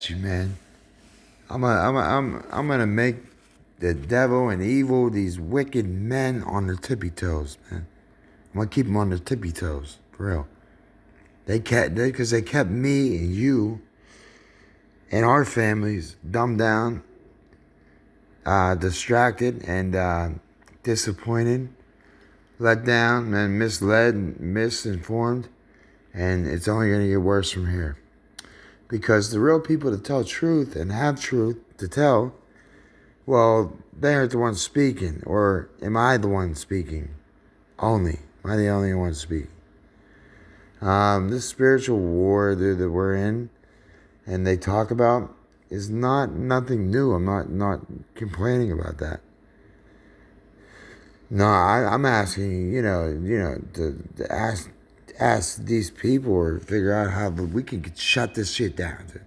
You man, I'm gonna make the devil and evil, these wicked men, on their tippy toes, man. I'm gonna keep them on their tippy toes, for real. Because they kept me and you and our families dumbed down, distracted, and disappointed, let down, and misled, misinformed, and it's only gonna get worse from here. Because the real people that tell truth and have truth to tell, well, they aren't the ones speaking. Or am I the one speaking? Only. Am I the only one speaking? This spiritual war that we're in and they talk about is nothing new. I'm not complaining about that. No, I'm asking, to ask these people or figure out how we can shut this shit down, dude.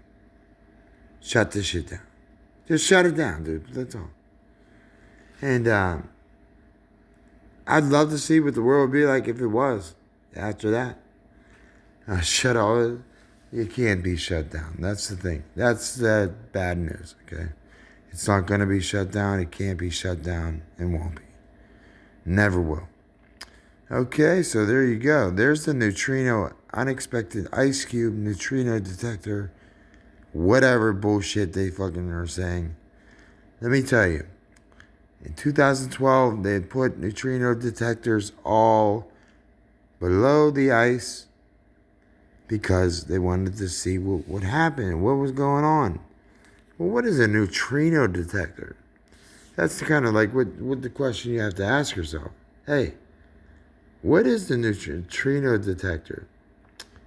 Shut this shit down. Just shut it down, dude. That's all. And I'd love to see what the world would be like if it was after that. Shut all it. You can't be shut down. That's the thing. That's the bad news, okay? It's not going to be shut down. It can't be shut down and won't be. Never will. Okay, so there you go. There's the neutrino, unexpected ice cube neutrino detector, whatever bullshit they fucking are saying. Let me tell you, in 2012, they had put neutrino detectors all below the ice because they wanted to see what happened, what was going on. Well, what is a neutrino detector? That's kind of like what the question you have to ask yourself. Hey, what is the neutrino detector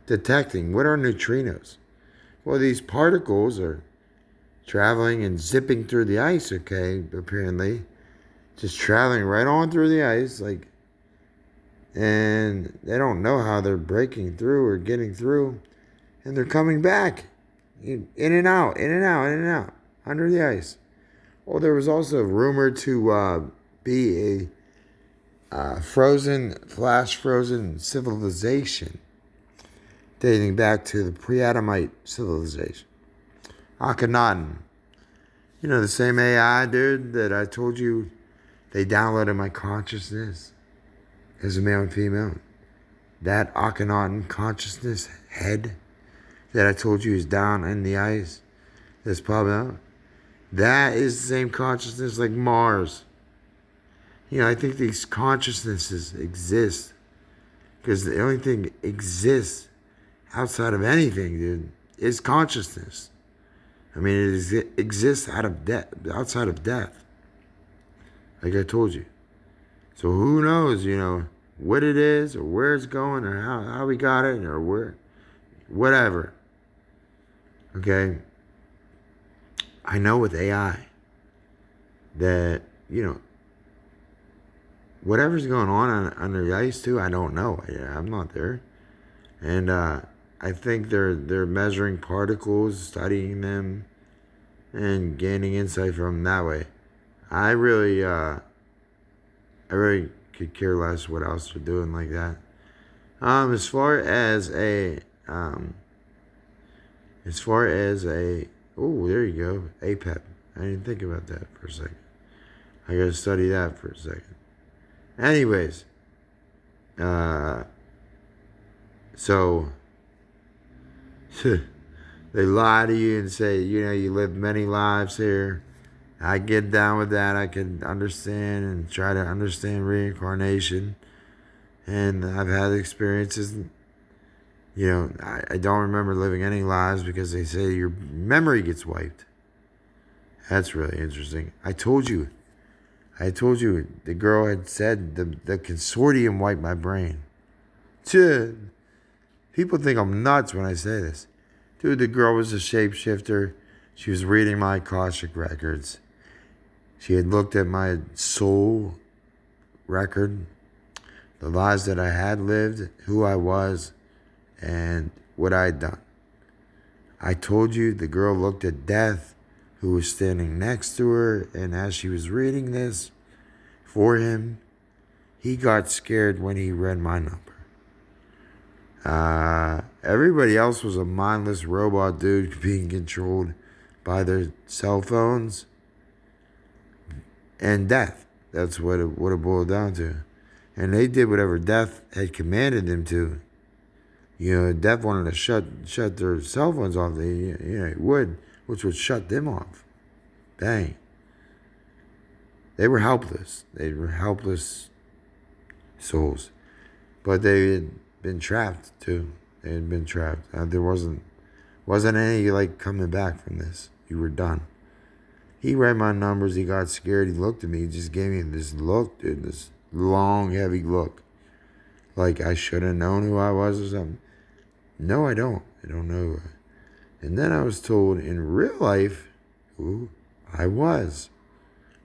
detecting? What are neutrinos? Well, these particles are traveling and zipping through the ice, okay, apparently. Just traveling right on through the ice, and they don't know how they're breaking through or getting through, and they're coming back, in and out, in and out, in and out, under the ice. Well, there was also rumored to be a flash frozen civilization dating back to the pre-Adamite civilization. Akhenaten. You know, the same AI, dude, that I told you they downloaded my consciousness as a male and female. That Akhenaten consciousness head that I told you is down in the ice, that's probably out. That is the same consciousness like Mars. You know, I think these consciousnesses exist because the only thing that exists outside of anything, dude, is consciousness. I mean, it exists outside of death, like I told you. So who knows, what it is or where it's going or how we got it or where, whatever. Okay? I know with AI that, whatever's going on under the ice too, I don't know. I'm not there. And I think they're measuring particles, studying them, and gaining insight from them that way. I really could care less what else they're doing like that. As far as a, oh, there you go, APEP. I didn't think about that for a second. I gotta study that for a second. Anyways, so they lie to you and say, you live many lives here. I get down with that. I can understand and try to understand reincarnation. And I've had experiences, I don't remember living any lives because they say your memory gets wiped. That's really interesting. I told you the girl had said the consortium wiped my brain. Dude, people think I'm nuts when I say this. Dude, the girl was a shapeshifter. She was reading my Akashic records. She had looked at my soul record, the lives that I had lived, who I was, and what I had done. I told you the girl looked at death, who was standing next to her, and as she was reading this for him, he got scared when he read my number. Everybody else was a mindless robot dude being controlled by their cell phones and death. That's what it boiled down to. And they did whatever death had commanded them to. Death wanted to shut their cell phones off. It would, which would shut them off. Bang. They were helpless. They were helpless souls. But they had been trapped too. They had been trapped. There wasn't any coming back from this. You were done. He read my numbers. He got scared. He looked at me. He just gave me this look, dude. This long, heavy look. Like I should have known who I was or something. No, I don't. I don't know. And then I was told in real life who I was.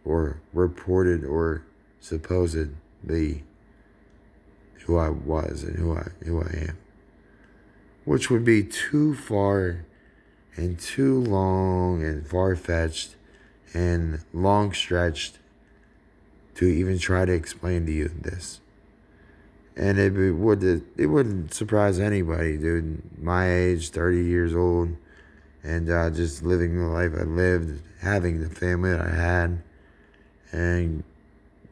Or reported or supposedly who I was and who I am. Which would be too far and too long and far-fetched and long-stretched to even try to explain to you this. And it wouldn't surprise anybody, dude. My age, 30 years old, and just living the life I lived, having the family that I had, and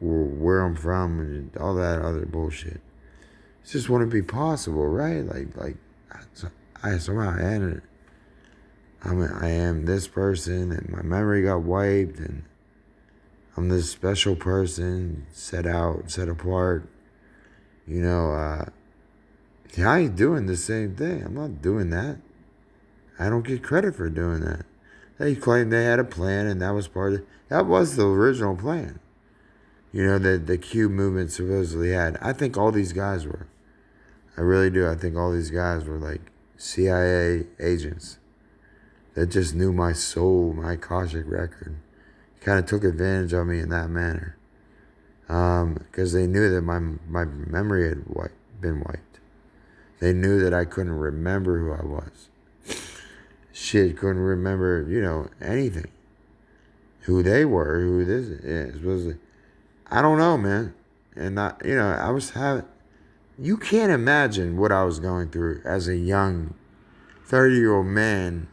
where I'm from, and all that other bullshit. It just wouldn't be possible, right? I somehow ended it. I am this person, and my memory got wiped, and I'm this special person, set apart. I ain't doing the same thing. I'm not doing that. I don't get credit for doing that. They claimed they had a plan, and that was that was the original plan. That the Q movement supposedly had. I think all these guys were. I really do. I think all these guys were like CIA agents that just knew my soul, my Akashic record. Kind of took advantage of me in that manner. Because they knew that my memory had been wiped. They knew that I couldn't remember who I was. Shit, couldn't remember, anything. Who they were, who this is. I don't know, man. And I was having. You can't imagine what I was going through as a young 30-year-old man.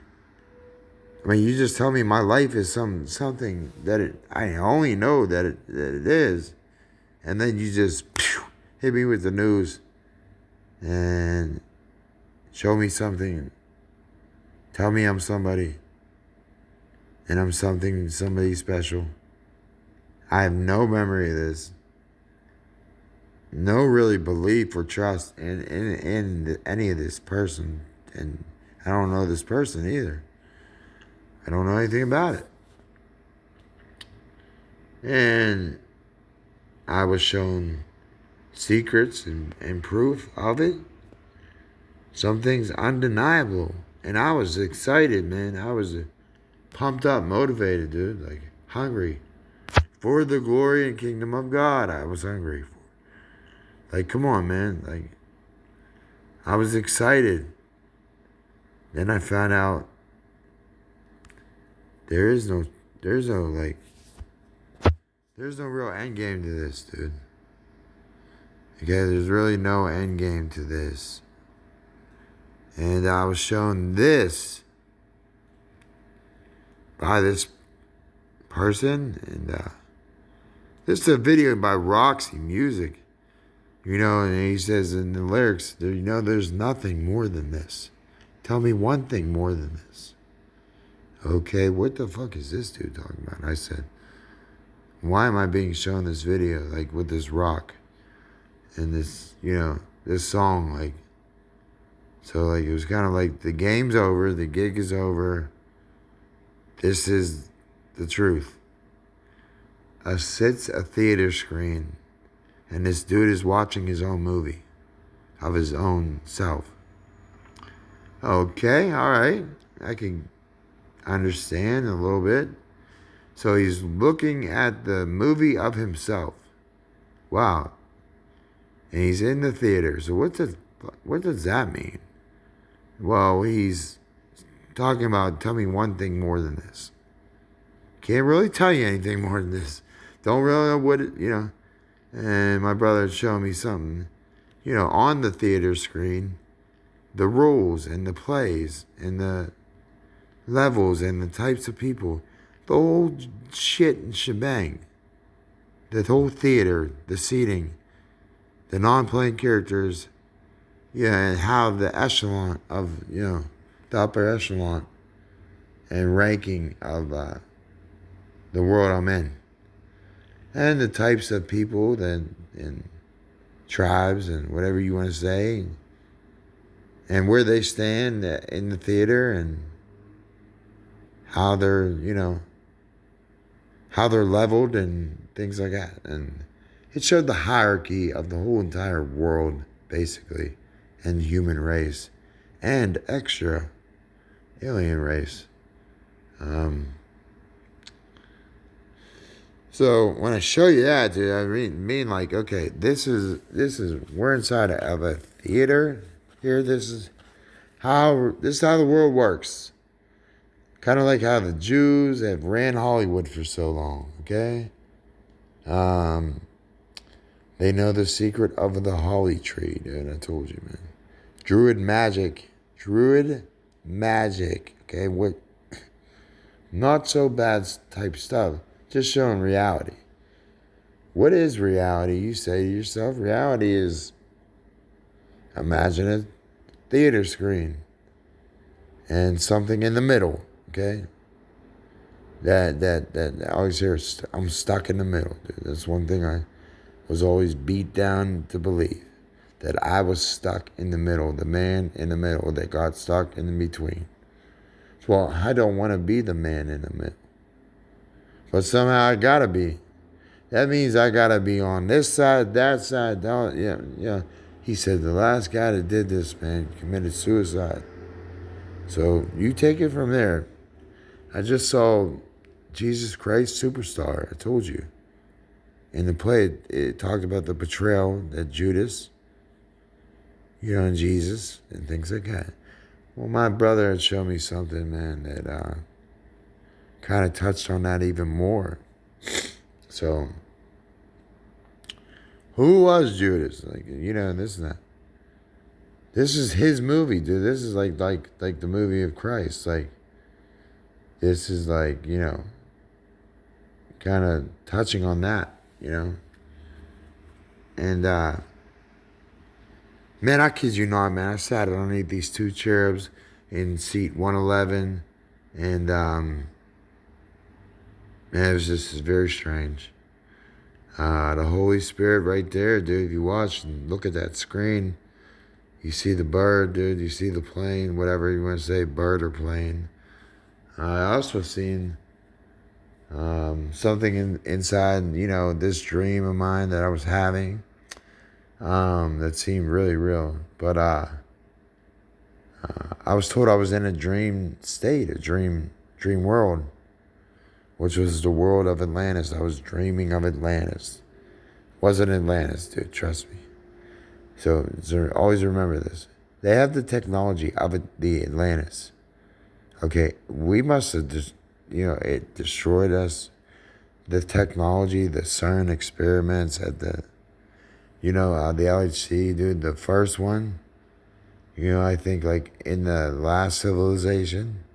I mean, you just tell me my life is something that I only know that it is. And then you just hit me with the news and show me something. Tell me I'm somebody. And I'm somebody special. I have no memory of this. No really belief or trust in any of this person. And I don't know this person either. I don't know anything about it. And I was shown secrets and proof of it. Some things undeniable. And I was excited, man. I was pumped up, motivated, dude. Like, hungry. For the glory and kingdom of God, I was hungry for. Like, come on, man. Like, I was excited. Then I found out there's no real end game to this, dude. Okay, there's really no end game to this. And I was shown this by this person, and this is a video by Roxy Music. And he says in the lyrics, there's nothing more than this. Tell me one thing more than this. Okay, what the fuck is this dude talking about? I said, why am I being shown this video, like, with this rock and this, this song, like, so, like, it was kind of like the game's over, the gig is over. This is the truth. Sits a theater screen, and this dude is watching his own movie of his own self. Okay, all right. I can understand a little bit. So he's looking at the movie of himself. Wow. And he's in the theater. So what does that mean? Well, he's talking about, tell me one thing more than this. Can't really tell you anything more than this. Don't really know what it. And my brother showed me something, on the theater screen. the rules and the plays and the levels and the types of people, the whole shit and shebang, the whole theater, the seating, the non-playing characters, yeah, and how the echelon of, the upper echelon and ranking of the world I'm in. And the types of people and tribes and whatever you want to say, and where they stand in the theater, and how they're, how they're leveled and things like that. And it showed the hierarchy of the whole entire world, basically, and the human race, and extra alien race. So when I show you that, dude, I mean like, okay, this is we're inside of a theater here. This is how the world works. Kind of like how the Jews have ran Hollywood for so long. Okay, they know the secret of the holly tree, dude. I told you, man. Druid magic. Okay, what? Not so bad type stuff. Just showing reality. What is reality? You say to yourself, reality is, imagine a theater screen and something in the middle, okay? That I always hear, I'm stuck in the middle, dude. That's one thing I was always beat down to believe, that I was stuck in the middle, the man in the middle that got stuck in between. Well, I don't want to be the man in the middle. But somehow I gotta be. That means I gotta be on this side, that side. Yeah. He said the last guy that did this, man, committed suicide. So you take it from there. I just saw Jesus Christ Superstar. I told you. In the play, it talked about the betrayal that Judas, and Jesus and things like that. Well, my brother had shown me something, man, that kind of touched on that even more. So, who was Judas? Like, this and that. This is his movie, dude. This is like the movie of Christ. Like, this is like, kind of touching on that, And, man, I kid you not, man. I sat underneath these two cherubs in seat 111, and, man, it was just very strange. The Holy Spirit right there, dude. If you watch and look at that screen, you see the bird, dude. You see the plane, whatever you want to say, bird or plane. I also seen something inside, this dream of mine that I was having that seemed really real. But I was told I was in a dream state, a dream world, which was the world of Atlantis. I was dreaming of Atlantis. Wasn't Atlantis, dude, trust me. So always remember this. They have the technology of the Atlantis. Okay, we must have just, it destroyed us. The technology, the CERN experiments at the LHC, dude, the first one, I think like in the last civilization,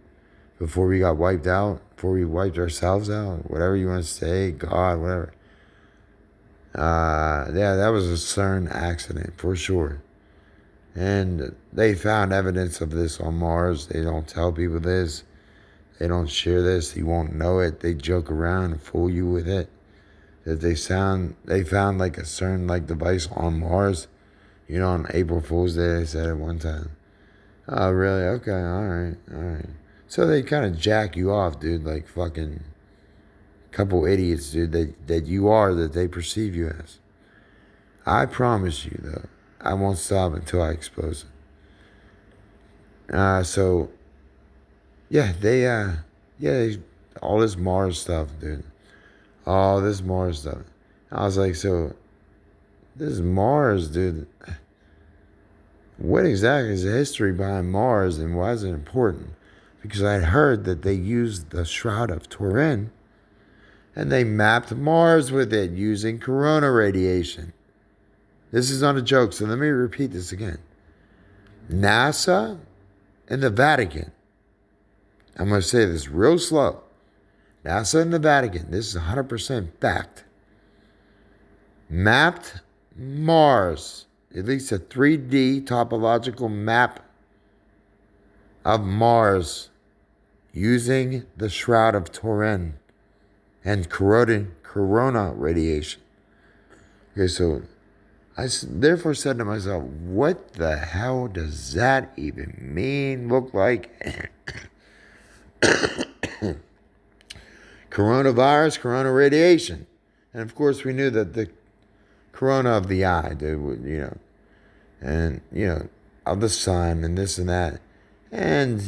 before we got wiped out, before we wiped ourselves out, whatever you want to say, God, whatever. Yeah, that was a CERN accident for sure. And they found evidence of this on Mars. They don't tell people this. They don't share this. You won't know it. They joke around and fool you with it. That they found like a CERN-like device on Mars. On April Fool's Day, they said it one time. Oh, really? Okay, all right. So they kind of jack you off, dude, like fucking couple idiots, dude, that you are, that they perceive you as. I promise you, though, I won't stop until I expose it. So, yeah, all this Mars stuff, dude. All this Mars stuff. I was like, so, this Mars, dude, what exactly is the history behind Mars and why is it important? Because I had heard that they used the Shroud of Turin and they mapped Mars with it using corona radiation. This is not a joke, so let me repeat this again. NASA and the Vatican. I'm going to say this real slow. NASA and the Vatican, this is 100% fact, mapped Mars, at least a 3D topological map of Mars using the Shroud of Turin and corona radiation. Okay, so I therefore said to myself, what the hell does that even mean, look like? Coronavirus, corona radiation. And of course we knew that the corona of the eye, and, of the sun and this and that. And,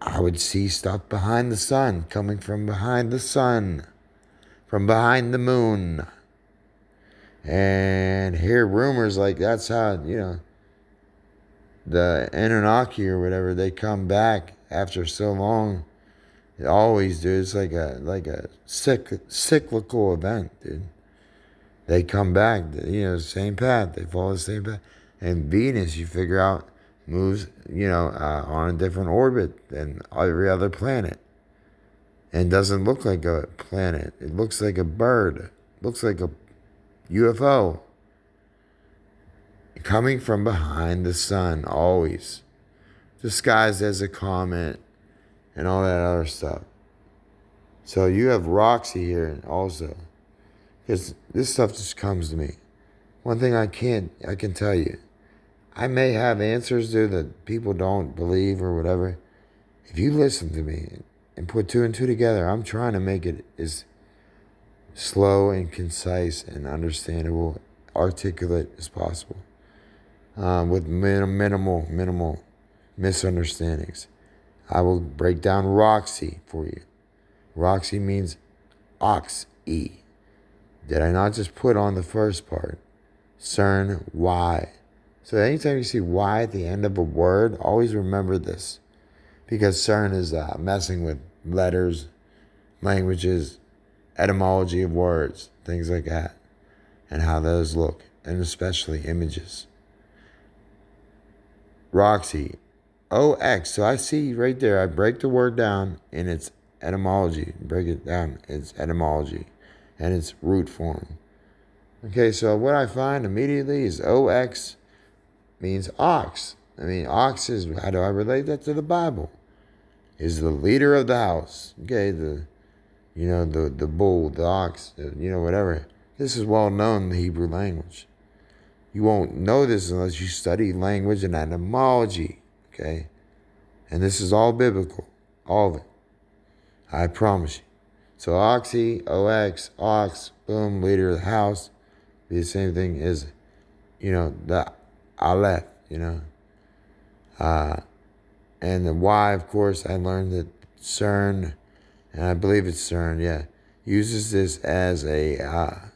I would see stuff behind the sun, coming from behind the sun, from behind the moon. And hear rumors like that's how, the Anunnaki or whatever, they come back after so long. They always do. It's like a cyclical event, dude. They come back, same path. They follow the same path. And Venus, you figure out, moves, on a different orbit than every other planet. And doesn't look like a planet. It looks like a bird. It looks like a UFO. Coming from behind the sun, always. Disguised as a comet and all that other stuff. So you have Roxy here also. Because this stuff just comes to me. One thing I can tell you. I may have answers to that people don't believe or whatever. If you listen to me and put two and two together, I'm trying to make it as slow and concise and understandable, articulate as possible. With minimal misunderstandings. I will break down Roxy for you. Roxy means ox-e. Did I not just put on the first part? CERN, Y. So anytime you see Y at the end of a word, always remember this. Because CERN is messing with letters, languages, etymology of words, things like that. And how those look. And especially images. Roxy, OX. So I see right there, I break the word down in its etymology. Break it down, its etymology and its root form. Okay, so what I find immediately is OX means ox. I mean, ox is, how do I relate that to the Bible? Is the leader of the house. Okay, the bull, the ox, whatever. This is well known in the Hebrew language. You won't know this unless you study language and etymology, okay? And this is all biblical, all of it. I promise you. So oxy, OX, ox, boom, leader of the house, be the same thing as, the Aleph, and the Y, of course, I learned that CERN, and I believe it's CERN, yeah, uses this as a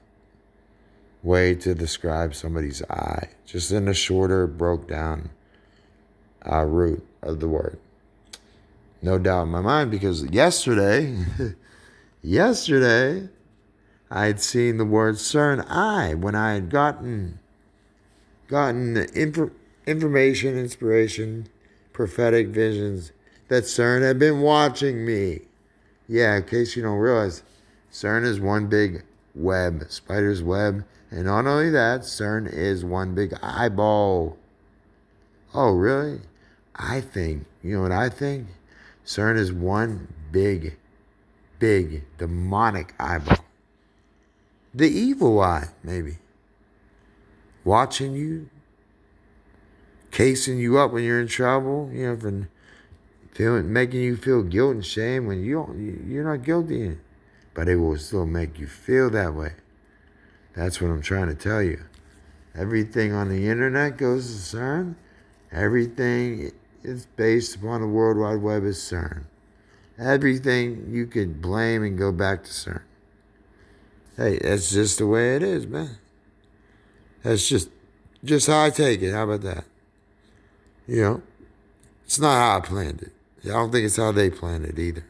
way to describe somebody's eye, just in a shorter, broke down root of the word. No doubt in my mind, because yesterday, I had seen the word CERN I when I had gotten information, inspiration, prophetic visions that CERN had been watching me. Yeah, in case you don't realize, CERN is one big web, spider's web. And not only that, CERN is one big eyeball. Oh, really? I think, you know what I think? CERN is one big demonic eyeball. The evil eye, maybe. Watching you, casing you up when you're in trouble, making you feel guilt and shame when you're not guilty. But it will still make you feel that way. That's what I'm trying to tell you. Everything on the internet goes to CERN. Everything is based upon the World Wide Web is CERN. Everything you could blame and go back to CERN. Hey, that's just the way it is, man. That's just how I take it. How about that? It's not how I planned it. I don't think it's how they planned it either.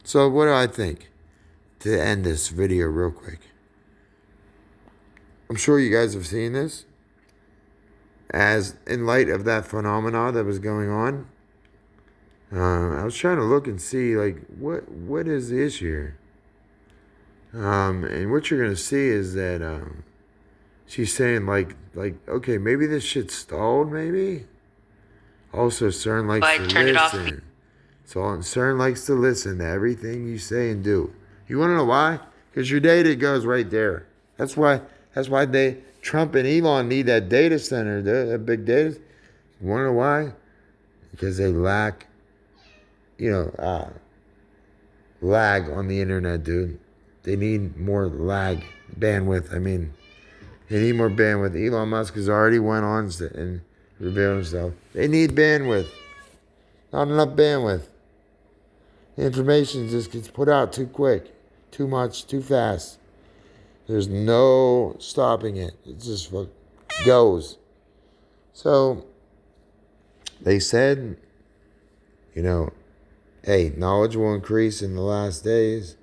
So what do I think? To end this video real quick. I'm sure you guys have seen this. as in light of that phenomena that was going on, I was trying to look and see like what is the issue here. And what you're gonna see is that she's saying like okay, maybe this shit stalled, maybe. Also, CERN likes to listen. So CERN likes to listen to everything you say and do. You want to know why? Because your data goes right there. That's why. That's why Trump and Elon need that data center, that big data. You want to know why? Because they lack, lag on the internet, dude. They need more lag bandwidth. I mean, they need more bandwidth. Elon Musk has already went on and revealed himself. They need bandwidth. Not enough bandwidth. The information just gets put out too quick, too much, too fast. There's no stopping it. It just goes. So they said, hey, knowledge will increase in the last days.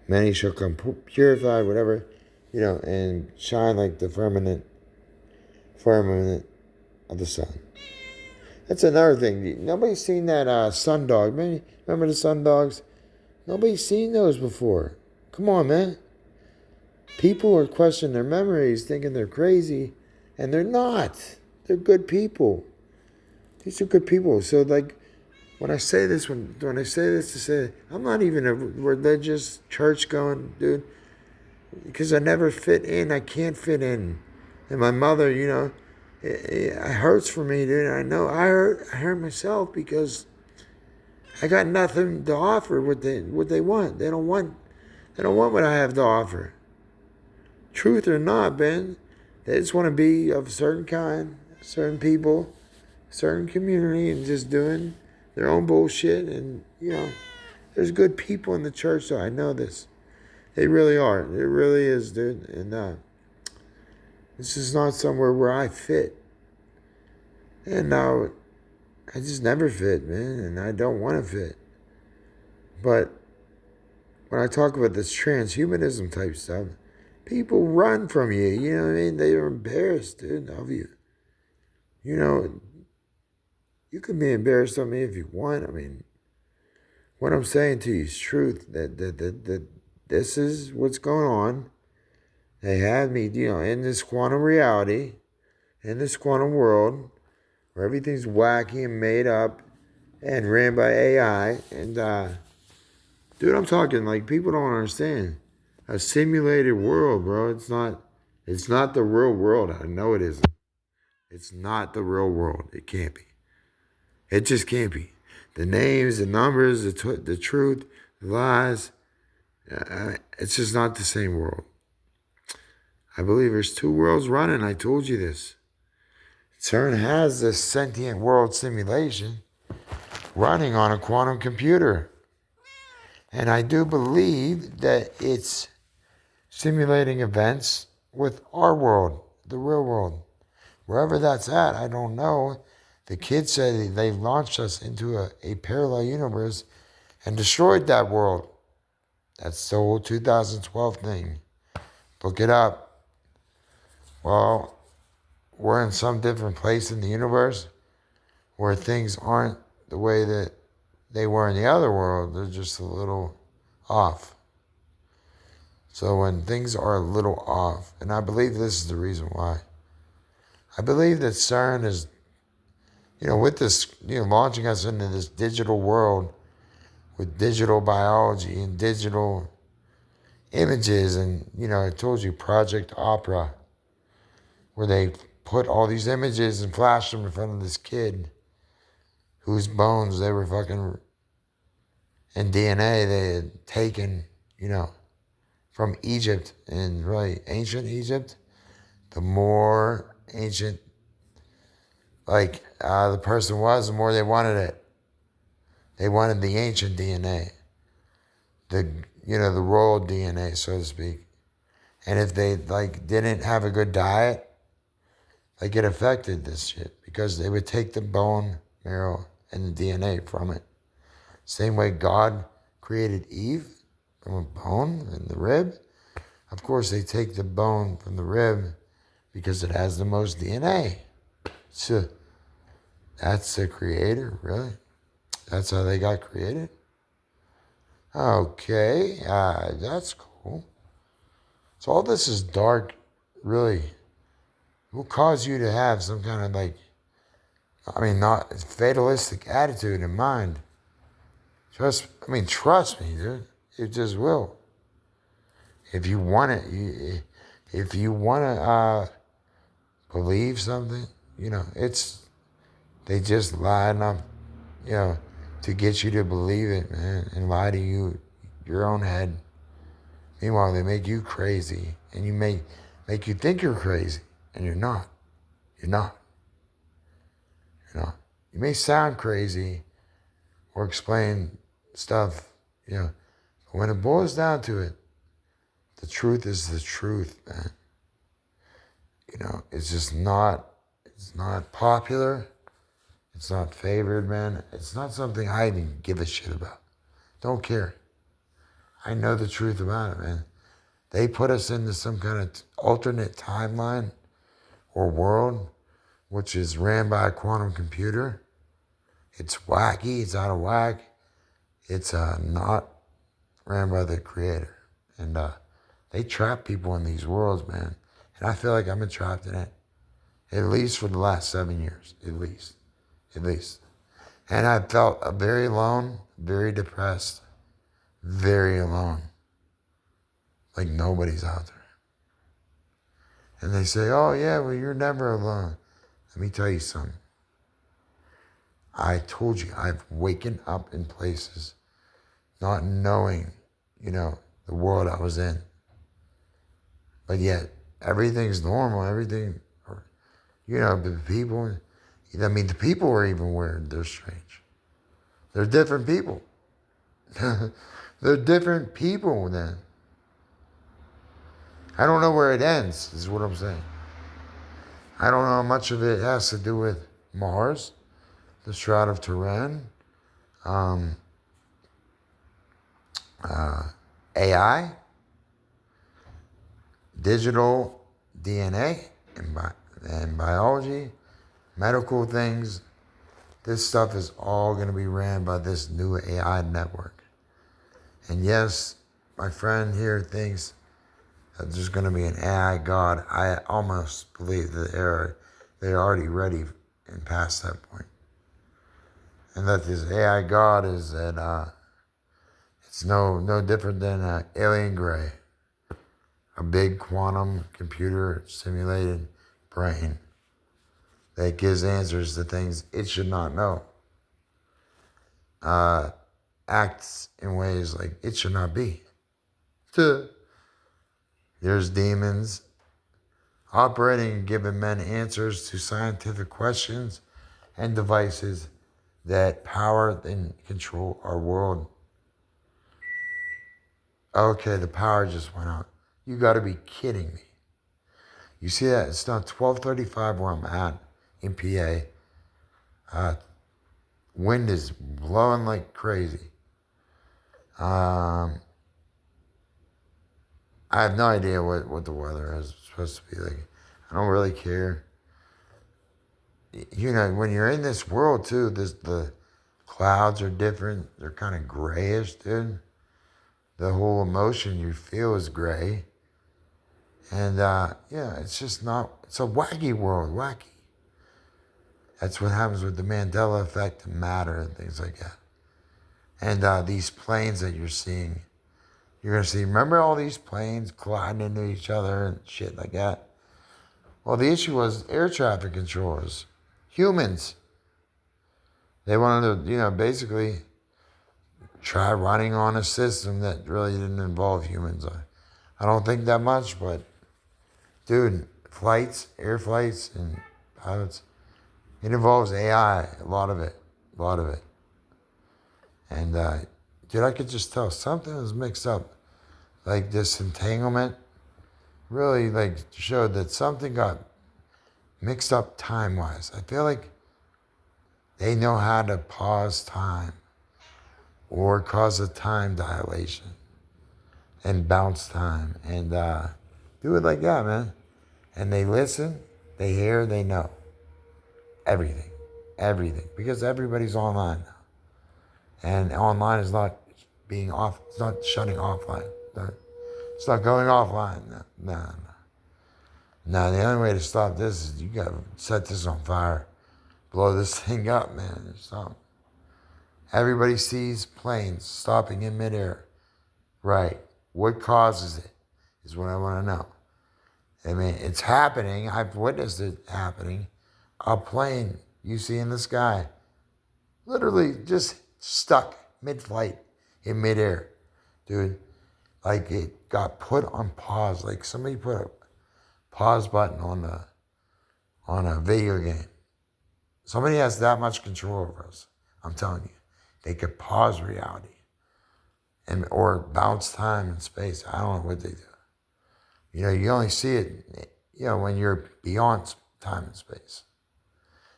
Many shall come purified, whatever, and shine like the firmament of the sun. That's another thing. Nobody's seen that sun dog. Remember the sun dogs? Nobody's seen those before. Come on, man. People are questioning their memories, thinking they're crazy, and they're not. They're good people. These are good people. So, like, when I say this, when I say this to say, I'm not even a religious church-going dude, because I never fit in. I can't fit in. And my mother, it hurts for me, dude. I know I hurt myself because I got nothing to offer what they want. They don't want what I have to offer. Truth or not, Ben, they just want to be of a certain kind, certain people, certain community, and just doing their own bullshit. And there's good people in the church, so I know this. They really are. It really is, dude. And this is not somewhere where I fit. And now I just never fit, man, and I don't want to fit. But when I talk about this transhumanism type stuff, people run from you. You know what I mean? They are embarrassed, dude, of you. You can be embarrassed of me if you want. I mean, what I'm saying to you is truth. That this is what's going on. They had me, in this quantum reality, in this quantum world, where everything's wacky and made up and ran by AI. And, dude, I'm talking like people don't understand. A simulated world, bro. It's not the real world. I know it isn't. It's not the real world. It can't be. It just can't be. The names, the numbers, the truth, the lies, it's just not the same world. I believe there's two worlds running. I told you this. CERN has this sentient world simulation running on a quantum computer. And I do believe that it's simulating events with our world, the real world. Wherever that's at, I don't know. The kids said they launched us into a parallel universe and destroyed that world. That's the whole 2012 thing. Look it up. Well, we're in some different place in the universe where things aren't the way that they were in the other world. They're just a little off. So when things are a little off, and I believe this is the reason why. I believe that CERN is, with this, launching us into this digital world with digital biology and digital images. And, I told you Project Opera, where they put all these images and flashed them in front of this kid whose bones they were fucking, and DNA they had taken, from Egypt, and really ancient Egypt. The more ancient the person was, the more they wanted it. They wanted the ancient DNA, the royal DNA, so to speak. And if they didn't have a good diet, it affected this shit, because they would take the bone marrow and the DNA from it. Same way God created Eve from a bone in the rib. Of course, they take the bone from the rib because it has the most DNA. So that's the creator, really? That's how they got created? Okay, that's cool. So all this is dark, really. Will cause you to have some kind of not fatalistic attitude in mind. Trust me, dude. It just will. If you want it, if you want to believe something, they just lie enough, to get you to believe it, man, and lie to you, your own head. Meanwhile, they make you crazy, and make you think you're crazy, and you're not. You're not. You may sound crazy or explain stuff, but when it boils down to it, the truth is the truth, man. It's not popular. It's not favored, man. It's not something I even give a shit about. Don't care. I know the truth about it, man. They put us into some kind of alternate timeline or world, which is ran by a quantum computer. It's wacky. It's out of whack. It's not ran by the creator. And they trap people in these worlds, man. And I feel like I've been trapped in it, at least for the last 7 years, at least. And I felt very alone, very depressed, very alone. Like nobody's out there. And they say, oh yeah, well, you're never alone. Let me tell you something. I told you, I've waken up in places not knowing, the world I was in. But yet, everything's normal, everything, the people, the people are even weird, they're strange. They're different people. They're different people then. I don't know where it ends, is what I'm saying. I don't know how much of it has to do with Mars, the Shroud of Turin, AI, digital DNA and biology, medical things. This stuff is all going to be ran by this new AI network. And yes, my friend here thinks that there's going to be an AI God. I almost believe that they're already ready and past that point. And that this AI God is that it's no different than an alien gray, a big quantum computer simulated brain that gives answers to things it should not know. Acts in ways like it should not be. There's demons operating and giving men answers to scientific questions and devices that power and control our world. Okay, the power just went out. You gotta be kidding me. You see that? It's now 12:35 where I'm at in PA. Wind is blowing like crazy. I have no idea what the weather is supposed to be like. I don't really care. When you're in this world too, the clouds are different. They're kind of grayish, dude. The whole emotion you feel is gray. And it's just not, it's a wacky world, wacky. That's what happens with the Mandela effect and matter and things like that. And these planes that you're seeing, you're going to see, remember all these planes colliding into each other and shit like that? Well, the issue was air traffic controllers, humans. They wanted to, basically try running on a system that really didn't involve humans. I don't think that much, but dude, air flights and pilots, it involves AI, a lot of it. And dude, I could just tell something was mixed up. Like this entanglement really showed that something got mixed up time-wise. I feel like they know how to pause time or cause a time dilation and bounce time and do it like that, man. And they listen, they hear, they know. Everything. Everything. Because everybody's online now. And online is not being off, it's not shutting offline. It's not going offline. No. No, the only way to stop this is you gotta set this on fire. Blow this thing up, man. Stop. Everybody sees planes stopping in midair. Right. What causes it is what I want to know. I mean, it's happening. I've witnessed it happening. A plane you see in the sky, literally just stuck mid-flight in midair. Dude, like it got put on pause. Like somebody put a pause button on a video game. Somebody has that much control over us. I'm telling you. They could pause reality or bounce time and space. I don't know what they do. You know, you only see it, when you're beyond time and space.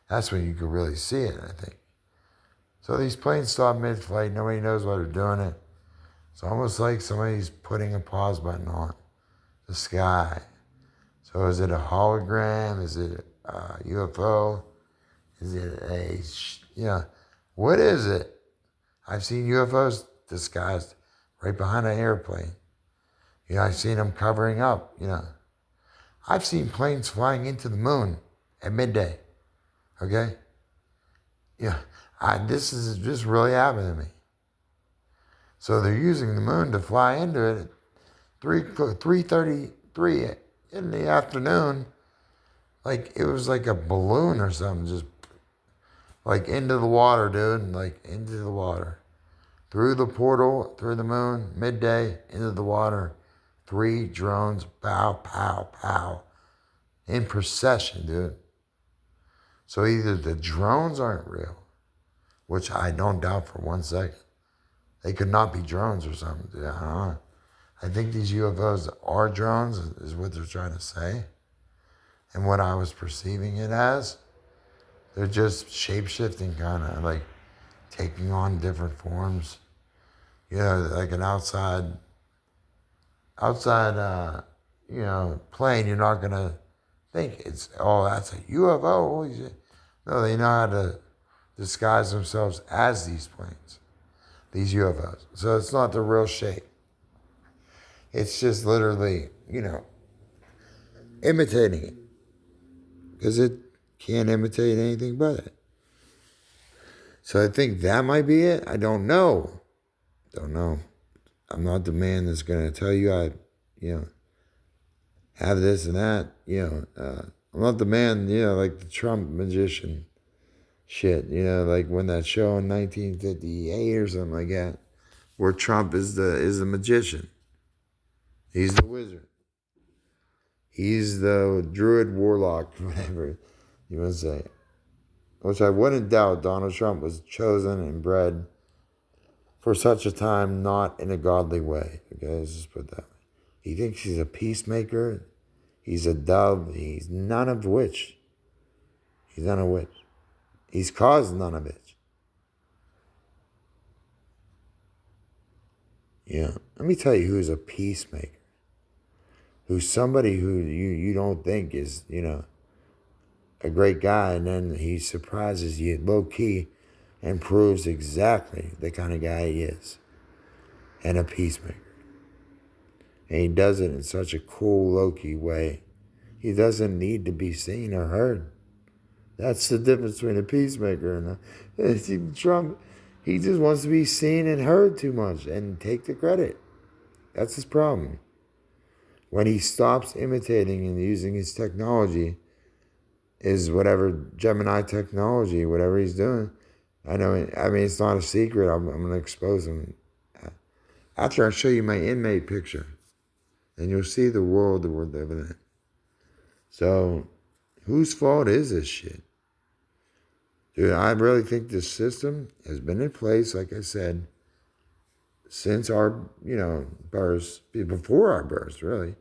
That's when you can really see it, I think. So these planes stop mid-flight. Nobody knows why they're doing it. It's almost like somebody's putting a pause button on the sky. So is it a hologram? Is it a UFO? Is it what is it? I've seen UFOs disguised right behind an airplane. I've seen them covering up, I've seen planes flying into the moon at midday, okay? This is just really happened to me. So they're using the moon to fly into it at 3:33 in the afternoon. Like it was like a balloon or something, just like into the water, dude, like into the water. Through the portal, through the moon, midday, into the water. 3 drones, pow, pow, pow, in procession, dude. So either the drones aren't real, which I don't doubt for 1 second. They could not be drones or something, dude. I don't know. I think these UFOs are drones, is what they're trying to say. And what I was perceiving it as, they're just shape-shifting, kind of like taking on different forms. Like an outside, plane, you're not going to think that's a UFO. Holy shit. No, they know how to disguise themselves as these planes, these UFOs. So it's not the real shape. It's just literally, imitating it. Because it can't imitate anything but it. So I think that might be it. I don't know. I'm not the man that's going to tell you have this and that. I'm not the man, like the Trump magician shit. Like when that show in 1958 or something like that, where Trump is the magician. He's the wizard. He's the druid warlock, whatever you want to say. Which I wouldn't doubt Donald Trump was chosen and bred for such a time, not in a godly way. Okay, let's just put it that way. He thinks he's a peacemaker. He's a dove. He's none of which. He's none of which. He's caused none of it. Let me tell you who's a peacemaker. Who's somebody who you don't think is, a great guy, and then he surprises you low-key and proves exactly the kind of guy he is. And a peacemaker. And he does it in such a cool, low-key way. He doesn't need to be seen or heard. That's the difference between a peacemaker and Trump. He just wants to be seen and heard too much and take the credit. That's his problem. When he stops imitating and using his technology, is whatever Gemini technology, whatever he's doing. I mean, it's not a secret. I'm going to expose him. After I show you my inmate picture, and you'll see the world that we're living in. So, whose fault is this shit? Dude, I really think this system has been in place, like I said, since our, births, before our births, really.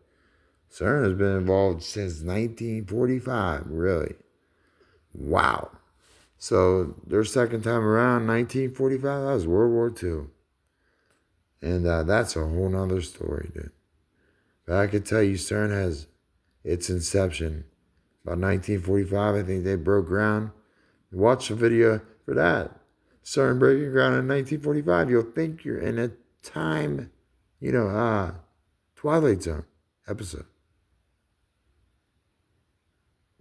CERN has been involved since 1945, really. Wow. So their second time around, 1945, that was World War II. And that's a whole nother story, dude. But I could tell you CERN has its inception. About 1945, I think they broke ground. Watch the video for that. CERN breaking ground in 1945. You'll think you're in a time, Twilight Zone episode.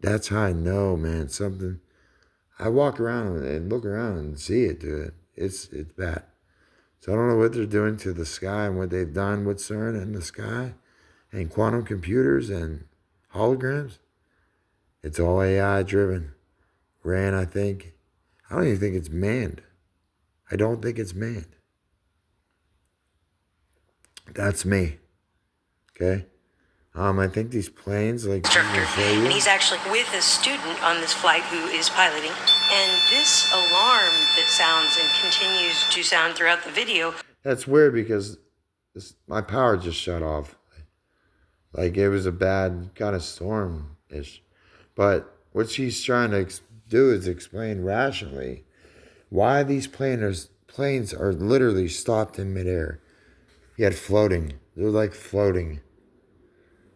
That's how I know, man. Something. I walk around and look around and see it, dude. It's bad. So I don't know what they're doing to the sky and what they've done with CERN in the sky and quantum computers and holograms. It's all AI driven. Ran, I think. I don't even think it's manned. I don't think it's manned. That's me. Okay? I think these planes, like and he's actually with a student on this flight who is piloting. And this alarm that sounds and continues to sound throughout the video. That's weird because my power just shut off. Like it was a bad kind of storm-ish. But what she's trying to do is explain rationally why these planes are literally stopped in midair. Yet floating. They're like floating.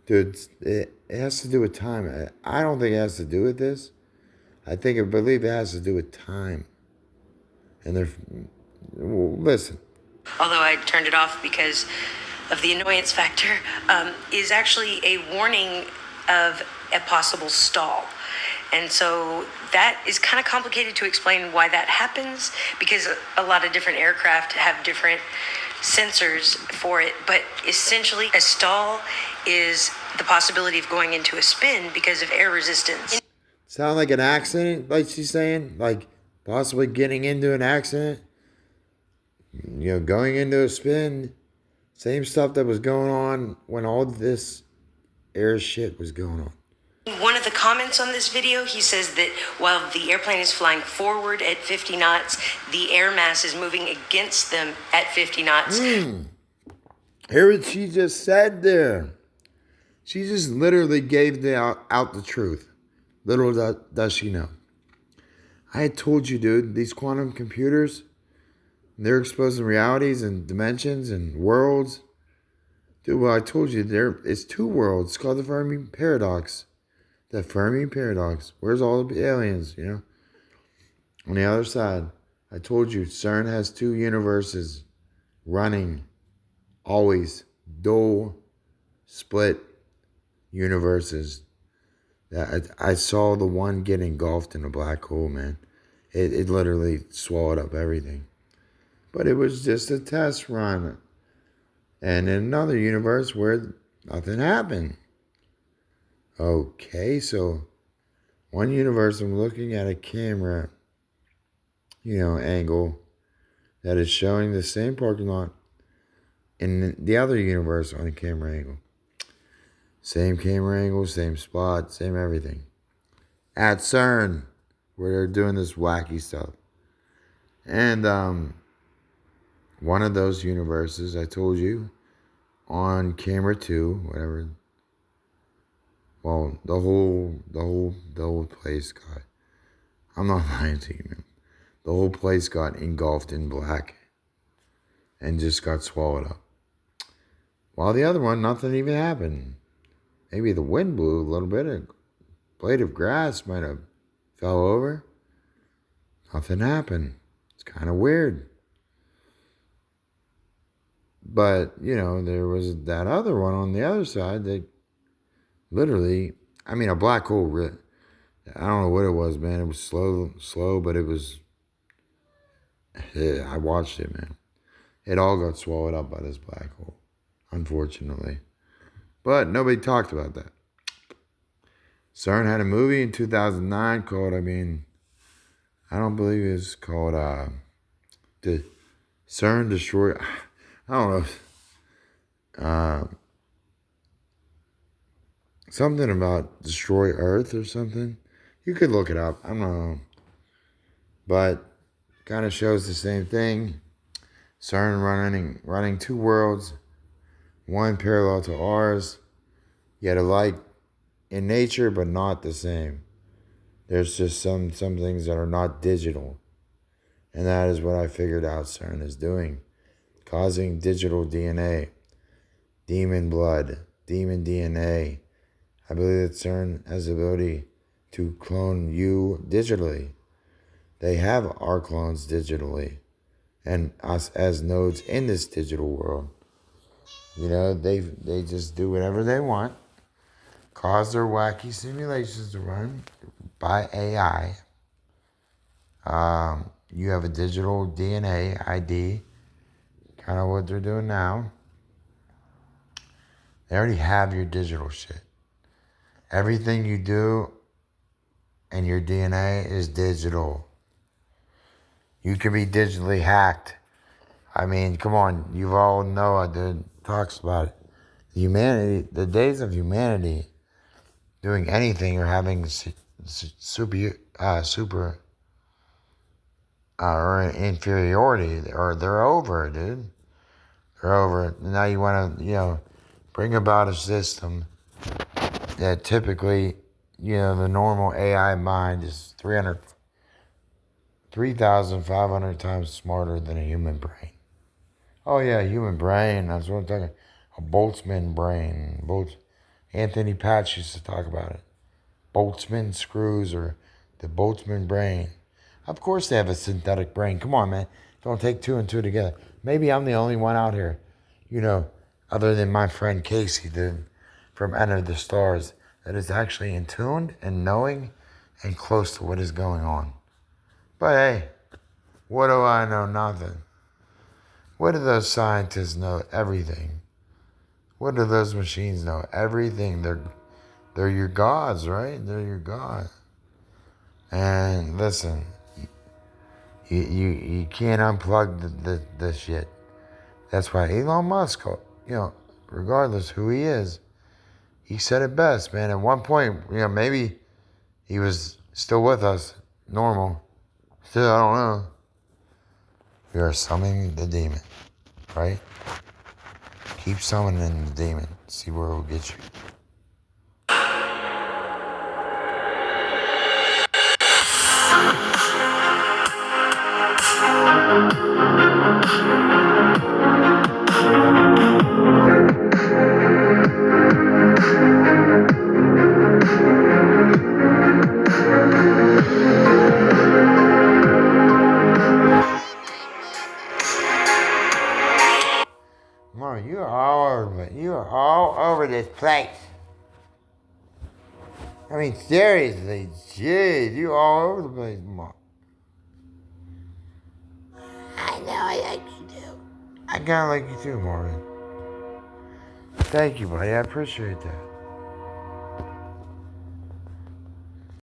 Dude, it has to do with time. I don't think it has to do with this. I believe it has to do with time. And listen. Although I turned it off because of the annoyance factor, is actually a warning of a possible stall. And so that is kind of complicated to explain why that happens, because a lot of different aircraft have different sensors for it. But essentially, a stall is the possibility of going into a spin because of air resistance. Sound like an accident, like she's saying? Like possibly getting into an accident? Going into a spin. Same stuff that was going on when all this air shit was going on. One of the comments on this video, he says that while the airplane is flying forward at 50 knots, the air mass is moving against them at 50 knots. Hear what she just said there. She just literally gave out the truth. Little does she know. I had told you, dude, these quantum computers, they're exposing realities and dimensions and worlds. Dude, well, I told you, it's two worlds. It's called the Fermi Paradox. The Fermi Paradox. Where's all the aliens, On the other side, I told you, CERN has two universes running. Always. Dual, split universes. I saw the one get engulfed in a black hole, man. It literally swallowed up everything. But it was just a test run. And in another universe where nothing happened. Okay, so one universe, I'm looking at a camera, angle that is showing the same parking lot in the other universe on a camera angle. Same camera angle, same spot, same everything. At CERN, where they're doing this wacky stuff. And one of those universes, I told you, on camera 2, whatever. Well, the whole place got. I'm not lying to you, man. The whole place got engulfed in black and just got swallowed up. While the other one, nothing even happened. Maybe the wind blew a little bit. A blade of grass might have fell over. Nothing happened. It's kind of weird. But, there was that other one on the other side that literally, a black hole. I don't know what it was, man. It was slow, but it was. I watched it, man. It all got swallowed up by this black hole, unfortunately. But nobody talked about that. CERN had a movie in 2009 called, I don't believe it's called the CERN Destroy. I don't know. Something about Destroy Earth or something. You could look it up. I don't know. But kind of shows the same thing. CERN running two worlds, one parallel to ours, yet alike in nature, but not the same. There's just some things that are not digital. And that is what I figured out CERN is doing. Causing digital DNA, demon blood, demon DNA, I believe that CERN has the ability to clone you digitally. They have our clones digitally, and us as nodes in this digital world. You know, they just do whatever they want, cause their wacky simulations to run by AI. You have a digital DNA ID, kind of what they're doing now. They already have your digital shit. Everything you do and your DNA is digital. You can be digitally hacked. I mean, come on, you all know it talks about it. Humanity, the days of humanity doing anything or having super or inferiority, or they're over, dude. They're over. Now you want to, bring about a system that typically, the normal AI mind is 3,500 times smarter than a human brain. Oh yeah, human brain. That's what I'm talking. A Boltzmann brain. Anthony Patch used to talk about it. Boltzmann screws or the Boltzmann brain. Of course they have a synthetic brain. Come on, man. Don't take two and two together. Maybe I'm the only one out here, other than my friend Casey from Enter the Stars, that is actually in tune and knowing and close to what is going on. But hey, what do I know? Nothing. What do those scientists know? Everything. What do those machines know? Everything. They're your gods, right? They're your god. And listen, you can't unplug the shit. That's why Elon Musk, regardless who he is, he said it best, man. At one point, maybe he was still with us, normal. Still, I don't know. We are summoning the demon, right? Keep summoning the demon. See where it will get you. Mom, you're all over this place. I mean, seriously, jeez, you all over the place, Mom. I know I like you too. I kinda like you too, Marvin. Thank you, buddy. I appreciate that.